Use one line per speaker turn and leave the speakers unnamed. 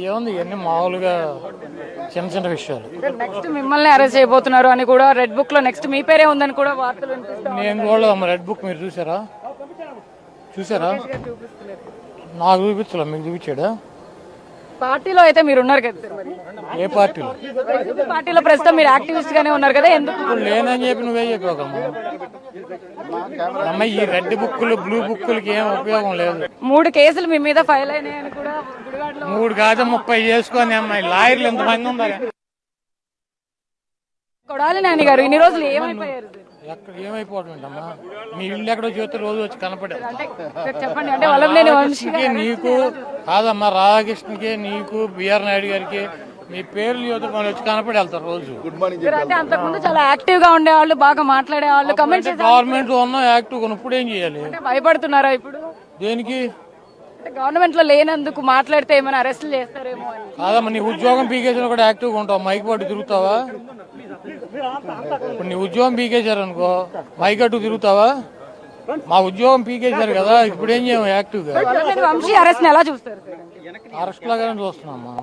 ఏముంది ఇవన్నీ మామూలుగా చిన్న చిన్న విషయాలు.
నెక్స్ట్ మిమ్మల్ని అరెస్ట్ చేయబోతున్నారు అని కూడా రెడ్ బుక్ లో నెక్స్ట్ మీ పేరే ఉందని కూడా వార్తలు
నేను చూడలేదమ్మా రెడ్ బుక్. మీరు చూసారా? నాకు చూపించలే, మీకు చూపించాడా?
పార్టీలో అయితే మీరు ఉన్నారు కదా.
ఏ పార్టీలో?
పార్టీలో ప్రస్తుతం మీరు యాక్టివిస్ట్ గానే ఉన్నారు కదా, ఎందుకు
లేనని చెప్పి నువ్వే చెప్పాకమ్మా. ఈ రెడ్ బుక్కులు బ్లూ బుక్కులకి ఏం ఉపయోగం లేదు.
3 కేసులు మీ మీద ఫైల్ అయినాయని కూడా
3 కాదు 30 చేసుకొని అమ్మాయి లాయర్లు ఎంతమంది ఉన్నారు?
కొడాలి నాని గారు ఇన్ని రోజులు ఏమైపోయారు?
ఎక్కడ ఏమైపోవడం ఏంటమ్మా? మీ ఇల్లు ఎక్కడో చూస్తే రోజు వచ్చి కనపడే.
చెప్పండి. అంటే వల్లభనేని వంశీకి
నీకు కాదమ్మా, రాధాకృష్ణకి నీకు బిఆర్ నాయుడు గారికి మీ పేర్లు యువత వచ్చి కనపడి వెళ్తారు రోజు.
అంటే అంతకుముందు చాలా యాక్టివ్ గా ఉండేవాళ్ళు, బాగా మాట్లాడేవాళ్ళు. కమెంట్స్
గవర్నమెంట్ లో ఉన్నా యాక్టివ్ గా ఇప్పుడు ఏం చేయాలి?
భయపడుతున్నారా ఇప్పుడు?
దేనికి?
గవర్నమెంట్ లో లేనందుకు మాట్లాడితే ఏమైనా అరెస్టులు చేస్తారేమో అని.
కాదమ్మా, నీ ఉద్యోగం పీకేసిన కూడా యాక్టివ్ గా ఉంటావు. మైక్ పట్టు తిరుగుతావా? ఇప్పుడు నీ ఉద్యోగం పీకేశారు అనుకో, మైక్ అట్టు తిరుగుతావా? మా ఉద్యోగం పీకేశారు కదా, ఇప్పుడు ఏం చేయము యాక్టివ్ గా.
వంశీ అరెస్ట్ ఎలా చూస్తారు?
అరెస్ట్ లాగానే చూస్తున్నామ్మా.